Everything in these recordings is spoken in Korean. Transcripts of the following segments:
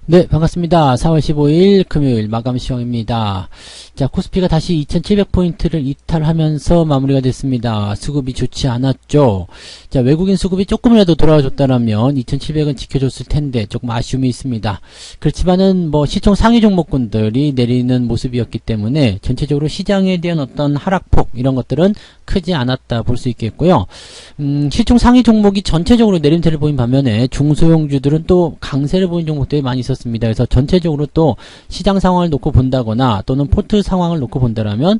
네, 반갑습니다. 4월 15일 금요일 마감 시황입니다. 자, 코스피가 다시 2700포인트를 이탈하면서 마무리가 됐습니다. 수급이 좋지 않았죠. 자, 외국인 수급이 조금이라도 돌아와줬다라면 2700은 지켜줬을 텐데 조금 아쉬움이 있습니다. 그렇지만은 뭐 시총 상위 종목군들이 내리는 모습이었기 때문에 전체적으로 시장에 대한 어떤 하락폭 이런 것들은 크지 않았다 볼 수 있겠고요. 시총 상위 종목이 전체적으로 내림세를 보인 반면에 중소형주들은 또 강세를 보인 종목들이 많이 있었습니다. 그래서 전체적으로 또 시장 상황을 놓고 본다거나 또는 포트 상황을 놓고 본다라면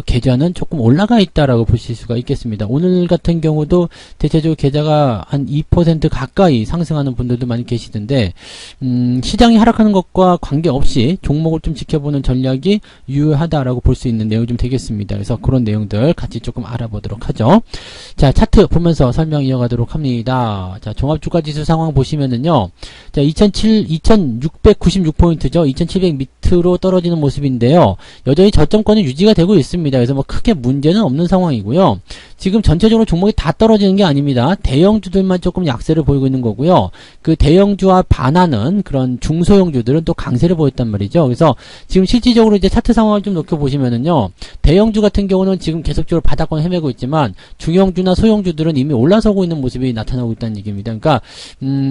계좌는 조금 올라가 있다라고 보실 수가 있겠습니다. 오늘 같은 경우도 대체적으로 계좌가 한 2% 가까이 상승하는 분들도 많이 계시던데 시장이 하락하는 것과 관계없이 종목을 좀 지켜보는 전략이 유효하다라고 볼 수 있는 내용이 좀 되겠습니다. 그래서 그런 내용들 같이 조금 알아보도록 하죠. 자, 차트 보면서 설명 이어가도록 합니다. 자, 종합주가지수 상황 보시면은요. 자, 2696포인트죠. 2700 밑으로 떨어지는 모습인데요. 여전히 저점권은 유지가 되고 있습니다. 그래서 뭐 크게 문제는 없는 상황이고요. 지금 전체적으로 종목이 다 떨어지는 게 아닙니다. 대형주들만 조금 약세를 보이고 있는 거고요. 그 대형주와 반하는 그런 중소형주들은 또 강세를 보였단 말이죠. 그래서 지금 실질적으로 이제 차트 상황을 좀 놓고 보시면은요. 대형주 같은 경우는 지금 계속적으로 바닥권 헤매고 있지만 중형주나 소형주들은 이미 올라서고 있는 모습이 나타나고 있다는 얘기입니다. 그러니까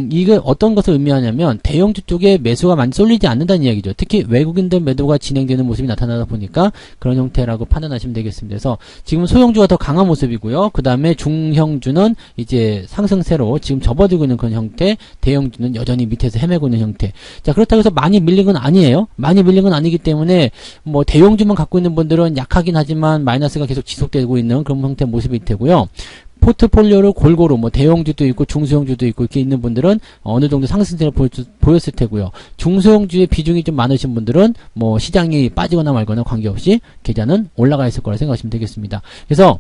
이게 어떤 것을 의미하냐면 대형주 쪽에 매수가 많이 쏠리지 않는다는 이야기죠. 특히 외국인들 매도가 진행되는 모습이 나타나다 보니까 그런 형태라고 판단하시면 되겠습니다. 그래서 지금 소형주가 더 강한 모습이고요. 그 다음에 중형주는 이제 상승세로 지금 접어들고 있는 그런 형태, 대형주는 여전히 밑에서 헤매고 있는 형태. 자, 그렇다고 해서 많이 밀린 건 아니에요. 많이 밀린 건 아니기 때문에 뭐 대형주만 갖고 있는 분들은 약하긴 하지만 마이너스가 계속 지속되고 있는 그런 형태의 모습이 되고요. 포트폴리오를 골고루 뭐 대형주도 있고 중소형주도 있고 이렇게 있는 분들은 어느 정도 상승세를 보였을 테고요. 중소형주의 비중이 좀 많으신 분들은 뭐 시장이 빠지거나 말거나 관계없이 계좌는 올라가 있을 거라 생각하시면 되겠습니다. 그래서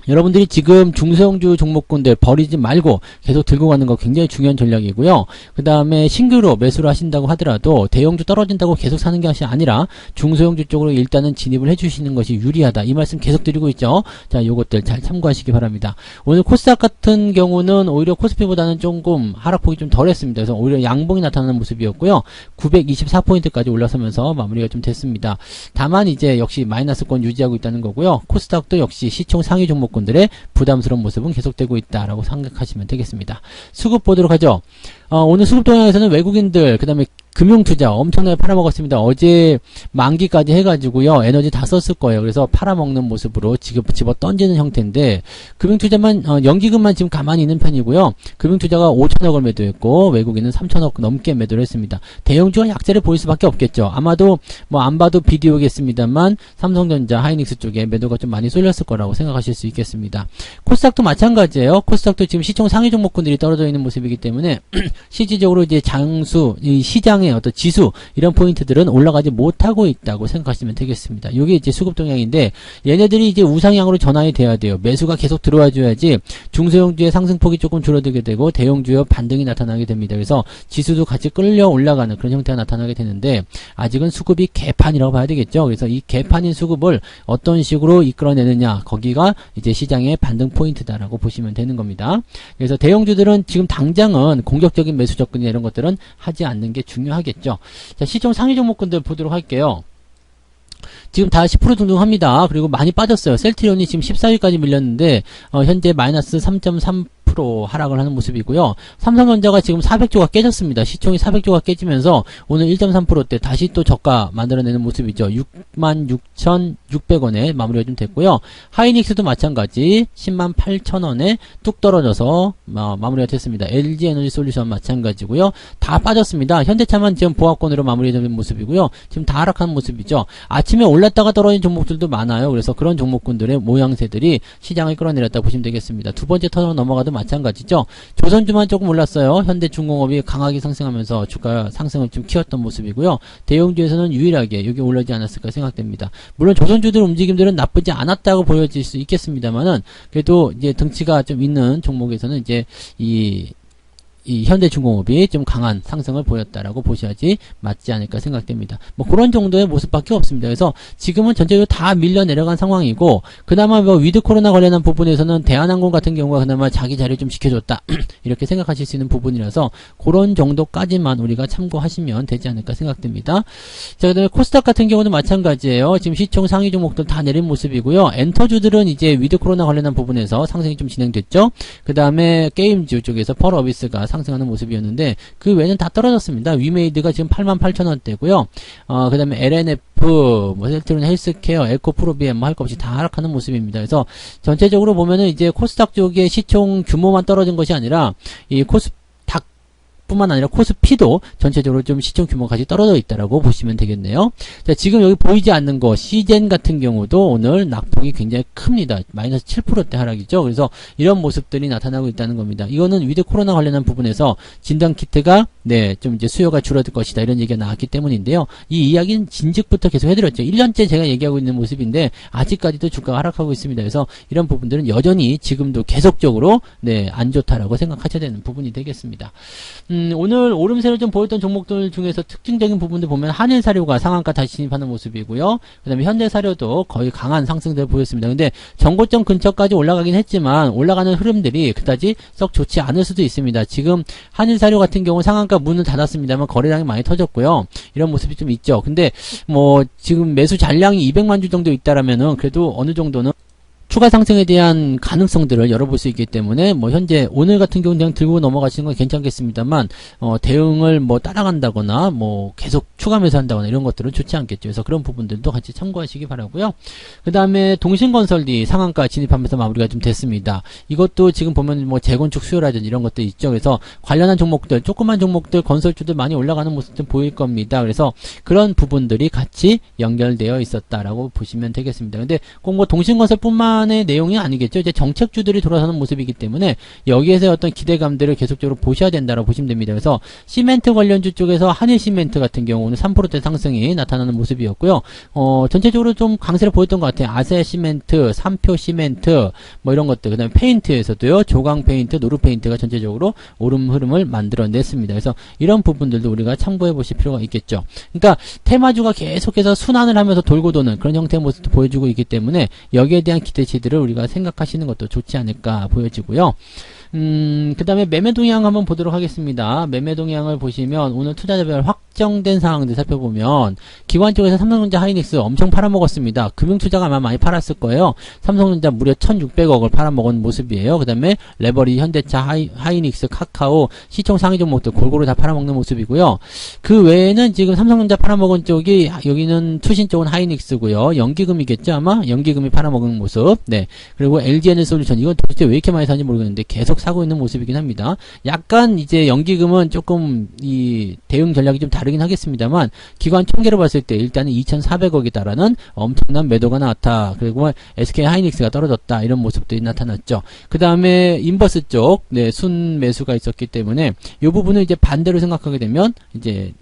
여러분들이 지금 중소형주 종목군들 버리지 말고 계속 들고 가는 거 굉장히 중요한 전략이고요. 그 다음에 신규로 매수를 하신다고 하더라도 대형주 떨어진다고 계속 사는 게 아니라 중소형주 쪽으로 일단은 진입을 해주시는 것이 유리하다. 이 말씀 계속 드리고 있죠. 자, 요것들 잘 참고하시기 바랍니다. 오늘 코스닥 같은 경우는 오히려 코스피보다는 조금 하락폭이 좀 덜했습니다. 그래서 오히려 양봉이 나타나는 모습이었고요. 924포인트까지 올라서면서 마무리가 좀 됐습니다. 다만 이제 역시 마이너스권 유지하고 있다는 거고요. 코스닥도 역시 시총 상위 종목 분들의 부담스러운 모습은 계속되고 있다라고 생각하시면 되겠습니다. 수급 보도록 하죠. 오늘 수급 동향에서는 외국인들 그 다음에 금융투자 엄청나게 팔아먹었습니다. 어제 만기까지 해가지고요. 에너지 다 썼을 거예요. 그래서 팔아먹는 모습으로 지금 집어 던지는 형태인데 금융투자만 연기금만 지금 가만히 있는 편이고요. 금융투자가 5천억을 매도했고 외국인은 3천억 넘게 매도를 했습니다. 대형주가 약세를 보일 수밖에 없겠죠. 아마도 뭐 안 봐도 비디오겠습니다만 삼성전자, 하이닉스 쪽에 매도가 좀 많이 쏠렸을 거라고 생각하실 수 있겠습니다. 코스닥도 마찬가지예요. 코스닥도 지금 시총 상위 종목군들이 떨어져 있는 모습이기 때문에 실질적으로 이제 장수, 이 시장의 어떤 지수 이런 포인트들은 올라가지 못하고 있다고 생각하시면 되겠습니다. 이게 이제 수급 동향인데 얘네들이 이제 우상향으로 전환이 돼야 돼요. 매수가 계속 들어와 줘야지 중소형주의 상승폭이 조금 줄어들게 되고 대형주의 반등이 나타나게 됩니다. 그래서 지수도 같이 끌려 올라가는 그런 형태가 나타나게 되는데 아직은 수급이 개판이라고 봐야 되겠죠. 그래서 이 개판인 수급을 어떤 식으로 이끌어내느냐 거기가 이제 시장의 반등 포인트다라고 보시면 되는 겁니다. 그래서 대형주들은 지금 당장은 공격적인 매수 접근이나 이런 것들은 하지 않는 게 중요하겠죠. 자, 시총 상위 종목군들 보도록 할게요. 지금 다 10% 정도 합니다. 그리고 많이 빠졌어요. 셀트리온이 지금 14위까지 밀렸는데 현재 마이너스 3.3% 하락을 하는 모습이고요. 삼성전자가 지금 400조가 깨졌습니다. 시총이 400조가 깨지면서 오늘 1.3%대 다시 또 저가 만들어내는 모습이죠. 66,600원에 마무리가 좀 됐고요. 하이닉스도 마찬가지 108,000원에 뚝 떨어져서 마무리가 됐습니다. LG에너지솔루션 마찬가지고요. 다 빠졌습니다. 현대차만 지금 보합권으로 마무리되는 모습이고요. 지금 다 하락하는 모습이죠. 아침에 올랐다가 떨어진 종목들도 많아요. 그래서 그런 종목군들의 모양새들이 시장을 끌어내렸다 보시면 되겠습니다. 두 번째 턴으로 넘어가도 마찬가지죠. 조선주만 조금 올랐어요. 현대중공업이 강하게 상승하면서 주가 상승을 좀 키웠던 모습이고요. 대형주에서는 유일하게 여기 올라오지 않았을까 생각됩니다. 물론 조선주들 움직임들은 나쁘지 않았다고 보여질 수 있겠습니다만은 그래도 이제 덩치가 좀 있는 종목에서는 이제 이 이 현대중공업이 좀 강한 상승을 보였다라고 보셔야지 맞지 않을까 생각됩니다. 뭐 그런 정도의 모습밖에 없습니다. 그래서 지금은 전체적으로 다 밀려 내려간 상황이고, 그나마 뭐 위드 코로나 관련한 부분에서는 대한항공 같은 경우가 그나마 자기 자리 좀 지켜줬다 이렇게 생각하실 수 있는 부분이라서 그런 정도까지만 우리가 참고하시면 되지 않을까 생각됩니다. 자, 그다음에 코스닥 같은 경우는 마찬가지예요. 지금 시총 상위 종목들 다 내린 모습이고요. 엔터주들은 이제 위드 코로나 관련한 부분에서 상승이 좀 진행됐죠. 그 다음에 게임주 쪽에서 펄어비스가 상승하는 모습이었는데 그 외에는 다 떨어졌습니다. 위메이드가 지금 88,000원대고요. 그 다음에 LNF, 뭐 셀트론 헬스케어, 에코프로비엠 뭐 할 것 없이 다 하락하는 모습입니다. 그래서 전체적으로 보면은 이제 코스닥 쪽의 시총 규모만 떨어진 것이 아니라 이 뿐만 아니라 코스피도 전체적으로 좀 시총 규모까지 떨어져 있다라고 보시면 되겠네요. 자, 지금 여기 보이지 않는 거 시젠 같은 경우도 오늘 낙폭이 굉장히 큽니다. 마이너스 7%대 하락이죠. 그래서 이런 모습들이 나타나고 있다는 겁니다. 이거는 위드 코로나 관련한 부분에서 진단키트가 좀 이제 수요가 줄어들 것이다 이런 얘기가 나왔기 때문인데요. 이 이야기는 진즉부터 계속 해드렸죠. 1년째 제가 얘기하고 있는 모습인데 아직까지도 주가가 하락하고 있습니다. 그래서 이런 부분들은 여전히 지금도 계속적으로 안 좋다라고 생각하셔야 되는 부분이 되겠습니다. 오늘 오름세를 좀 보였던 종목들 중에서 특징적인 부분들 보면 한일사료가 상한가 다시 진입하는 모습이고요. 그 다음에 현대사료도 거의 강한 상승들을 보였습니다. 근데 정고점 근처까지 올라가긴 했지만 올라가는 흐름들이 그다지 썩 좋지 않을 수도 있습니다. 지금 한일사료 같은 경우 상한가 문을 닫았습니다만 거래량이 많이 터졌고요. 이런 모습이 좀 있죠. 근데 뭐 지금 매수 잔량이 200만 주 정도 있다라면은 그래도 어느 정도는 추가 상승에 대한 가능성들을 열어볼 수 있기 때문에 뭐 현재 오늘 같은 경우는 그냥 들고 넘어가시는 건 괜찮겠습니다만 대응을 뭐 따라간다거나 뭐 계속 추가 매수한다거나 이런 것들은 좋지 않겠죠. 그래서 그런 부분들도 같이 참고하시기 바라고요. 그 다음에 동신건설이 상한가 진입하면서 마무리가 좀 됐습니다. 이것도 지금 보면 뭐 재건축 수요라든지 이런 것들 있죠. 그래서 관련한 종목들, 조그만 종목들, 건설주들 많이 올라가는 모습 좀 보일 겁니다. 그래서 그런 부분들이 같이 연결되어 있었다라고 보시면 되겠습니다. 근데 꼭 뭐 동신건설뿐만 의 내용이 아니겠죠. 이제 정책주들이 돌아서는 모습이기 때문에 여기에서 어떤 기대감들을 계속적으로 보셔야 된다고 보시면 됩니다. 그래서 시멘트 관련주 쪽에서 한일시멘트 같은 경우는 3%대 상승이 나타나는 모습이었고요. 전체적으로 좀 강세를 보였던 것 같아요. 아세시멘트, 삼표시멘트 뭐 이런 것들, 그 다음에 페인트에서도요. 조강페인트, 노루페인트가 전체적으로 오름 흐름을 만들어냈습니다. 그래서 이런 부분들도 우리가 참고해 보실 필요가 있겠죠. 그러니까 테마주가 계속해서 순환을 하면서 돌고 도는 그런 형태의 모습도 보여주고 있기 때문에 여기에 대한 기대치들을 우리가 생각하시는 것도 좋지 않을까 보여지고요. 그 다음에 매매 동향 한번 보도록 하겠습니다. 매매 동향을 보시면 오늘 투자자별 확정된 상황들 살펴보면 기관 쪽에서 삼성전자 하이닉스 엄청 팔아먹었습니다. 금융투자가 아마 많이 팔았을 거예요. 삼성전자 무려 1600억을 팔아먹은 모습이에요. 그 다음에 레버리, 현대차, 하이닉스, 카카오 시총 상위 종목들 골고루 다 팔아먹는 모습이고요. 그 외에는 지금 삼성전자 팔아먹은 쪽이 여기는 투신 쪽은 하이닉스고요. 연기금이겠죠 아마? 연기금이 팔아먹은 모습. 그리고 LG에너솔루션 이건 도대체 왜 이렇게 많이 사는지 모르겠는데 계속 사고 있는 모습이긴 합니다. 약간 이제 연기금은 조금 이 대응 전략이 좀 다르긴 하겠습니다만 기관 총계로 봤을 때 일단은 2,400억에 달하는 엄청난 매도가 나왔다. 그리고 SK 하이닉스가 떨어졌다. 이런 모습들이 나타났죠. 그 다음에 인버스 쪽 순 매수가 있었기 때문에 이 부분을 이제 반대로 생각하게 되면 이제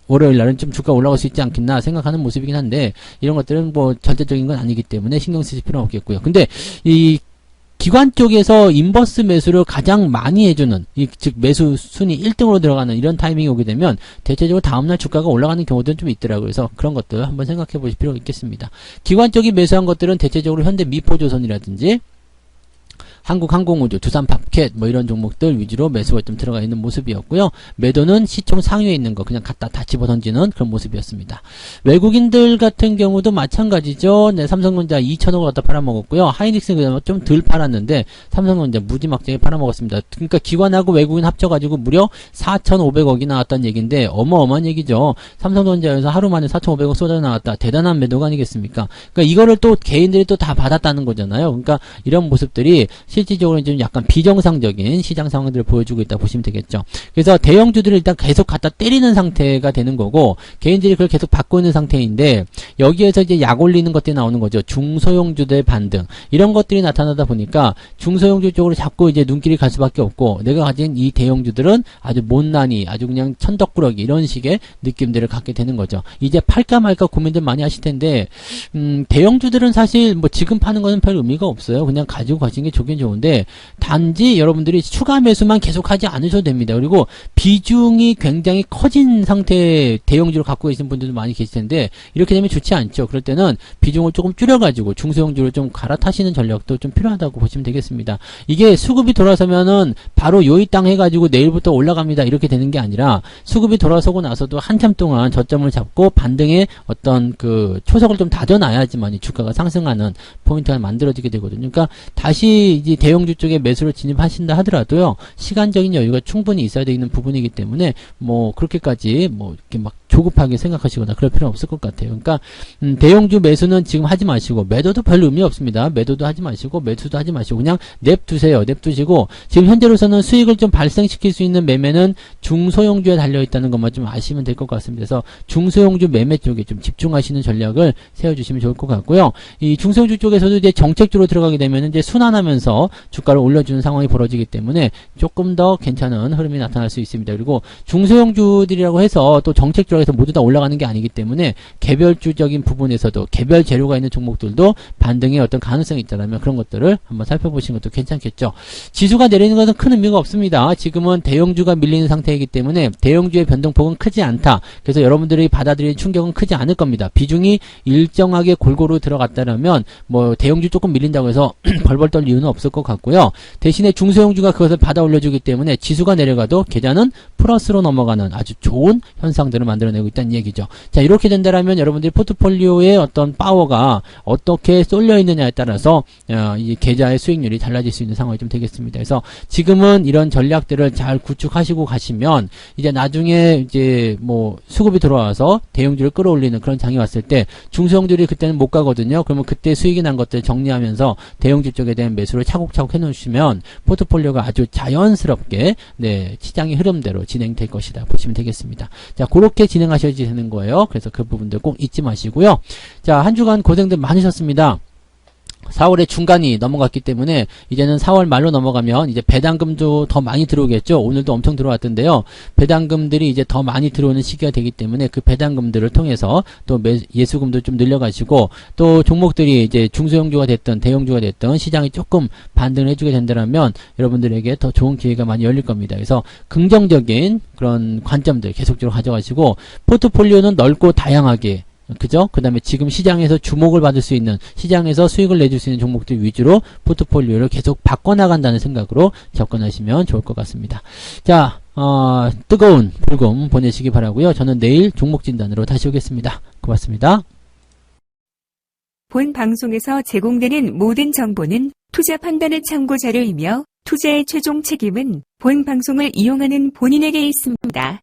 월요일 날은 좀 주가 올라갈 수 있지 않겠나 생각하는 모습이긴 한데 이런 것들은 뭐 절대적인 건 아니기 때문에 신경 쓰실 필요는 없겠고요. 근데 이 기관 쪽에서 인버스 매수를 가장 많이 해주는 즉 매수 순위 1등으로 들어가는 이런 타이밍이 오게 되면 대체적으로 다음날 주가가 올라가는 경우들은 좀 있더라고요. 그래서 그런 것들 한번 생각해 보실 필요가 있겠습니다. 기관 쪽이 매수한 것들은 대체적으로 현대 미포조선이라든지 한국항공우주, 두산팝켓 뭐 이런 종목들 위주로 매수가 좀 들어가 있는 모습이었고요. 매도는 시총 상위에 있는 거 그냥 갖다 다 집어던지는 그런 모습이었습니다. 외국인들 같은 경우도 마찬가지죠. 삼성전자 2,000억을 갖다 팔아먹었고요. 하이닉스는 좀 덜 팔았는데 삼성전자 무지막지하게 팔아먹었습니다. 그러니까 기관하고 외국인 합쳐가지고 무려 4,500억이 나왔다는 얘기인데 어마어마한 얘기죠. 삼성전자에서 하루 만에 4,500억 쏟아 나왔다. 대단한 매도가 아니겠습니까? 그러니까 이거를 또 개인들이 또 다 받았다는 거잖아요. 그러니까 이런 모습들이 실질적으로 좀 약간 비정상적인 시장 상황들을 보여주고 있다 보시면 되겠죠. 그래서 대형주들을 일단 계속 갖다 때리는 상태가 되는 거고 개인들이 그걸 계속 받고 있는 상태인데 여기에서 이제 약 올리는 것들이 나오는 거죠. 중소형주들의 반등 이런 것들이 나타나다 보니까 중소형주 쪽으로 자꾸 이제 눈길이 갈 수밖에 없고 내가 가진 이 대형주들은 아주 못난이 아주 그냥 천덕꾸러기 이런 식의 느낌들을 갖게 되는 거죠. 이제 팔까 말까 고민들 많이 하실 텐데 대형주들은 사실 뭐 지금 파는 거는 별 의미가 없어요. 그냥 가지고 가시는 게 좋긴 좋은데 단지 여러분들이 추가 매수만 계속하지 않으셔도 됩니다. 그리고 비중이 굉장히 커진 상태의 대형주를 갖고 계신 분들도 많이 계실 텐데 이렇게 되면 좋지 않죠. 그럴 때는 비중을 조금 줄여가지고 중소형주를 좀 갈아타시는 전략도 좀 필요하다고 보시면 되겠습니다. 이게 수급이 돌아서면은 바로 요이 땅 해가지고 내일부터 올라갑니다. 이렇게 되는 게 아니라 수급이 돌아서고 나서도 한참 동안 저점을 잡고 반등의 어떤 그 초석을 좀 다져놔야지만 이 주가가 상승하는 포인트가 만들어지게 되거든요. 그러니까 다시 이제 대형주 쪽에 매수를 진입하신다 하더라도요, 시간적인 여유가 충분히 있어야 되는 부분이기 때문에 뭐 그렇게까지 뭐 이렇게 막 조급하게 생각하시거나 그럴 필요는 없을 것 같아요. 그러니까 대형주 매수는 지금 하지 마시고 매도도 별 의미 없습니다. 매도도 하지 마시고 매수도 하지 마시고 그냥 냅두세요. 냅두시고 지금 현재로서는 수익을 좀 발생시킬 수 있는 매매는 중소형주에 달려있다는 것만 좀 아시면 될 것 같습니다. 그래서 중소형주 매매 쪽에 좀 집중하시는 전략을 세워주시면 좋을 것 같고요. 이 중소형주 쪽에서도 이제 정책주로 들어가게 되면 이제 순환하면서 주가를 올려주는 상황이 벌어지기 때문에 조금 더 괜찮은 흐름이 나타날 수 있습니다. 그리고 중소형주들이라고 해서 또 정책주라고 해서 모두 다 올라가는 게 아니기 때문에 개별주적인 부분에서도 개별 재료가 있는 종목들도 반등의 어떤 가능성이 있다면 그런 것들을 한번 살펴보시는 것도 괜찮겠죠. 지수가 내리는 것은 큰 의미가 없습니다. 지금은 대형주가 밀리는 상태이기 때문에 대형주의 변동폭은 크지 않다. 그래서 여러분들이 받아들이는 충격은 크지 않을 겁니다. 비중이 일정하게 골고루 들어갔다면 뭐 대형주 조금 밀린다고 해서 벌벌 떨 이유는 없을 것 같고요. 대신에 중소형주가 그것을 받아 올려주기 때문에 지수가 내려가도 계좌는 플러스로 넘어가는 아주 좋은 현상들을 만들어내고 있다는 얘기죠. 자, 이렇게 된다면 여러분들이 포트폴리오의 어떤 파워가 어떻게 쏠려 있느냐에 따라서 이 계좌의 수익률이 달라질 수 있는 상황이 좀 되겠습니다. 그래서 지금은 이런 전략들을 잘 구축하시고 가시면 이제 나중에 이제 뭐 수급이 들어와서 대형주를 끌어올리는 그런 장이 왔을 때 중소형들이 그때는 못 가거든요. 그러면 그때 수익이 난 것들 정리하면서 대형주 쪽에 대한 매수를 차곡차곡 해놓으시면 포트폴리오가 아주 자연스럽게 네, 시장의 흐름대로 진행될 것이다 보시면 되겠습니다. 자, 그렇게 진행하셔야 되는 거예요. 그래서 그 부분들 꼭 잊지 마시고요. 자, 한 주간 고생들 많으셨습니다. 4월의 중간이 넘어갔기 때문에 이제는 4월 말로 넘어가면 이제 배당금도 더 많이 들어오겠죠. 오늘도 엄청 들어왔던데요. 배당금들이 이제 더 많이 들어오는 시기가 되기 때문에 그 배당금들을 통해서 또 예수금도 좀 늘려가시고 또 종목들이 이제 중소형주가 됐든 대형주가 됐든 시장이 조금 반등을 해주게 된다면 여러분들에게 더 좋은 기회가 많이 열릴 겁니다. 그래서 긍정적인 그런 관점들 계속적으로 가져가시고 포트폴리오는 넓고 다양하게 그죠? 그 다음에 지금 시장에서 주목을 받을 수 있는 시장에서 수익을 내줄 수 있는 종목들 위주로 포트폴리오를 계속 바꿔나간다는 생각으로 접근하시면 좋을 것 같습니다. 자, 뜨거운 불금 보내시기 바라고요. 저는 내일 종목 진단으로 다시 오겠습니다. 고맙습니다. 본 방송에서 제공되는 모든 정보는 투자 판단의 참고 자료이며 투자의 최종 책임은 본 방송을 이용하는 본인에게 있습니다.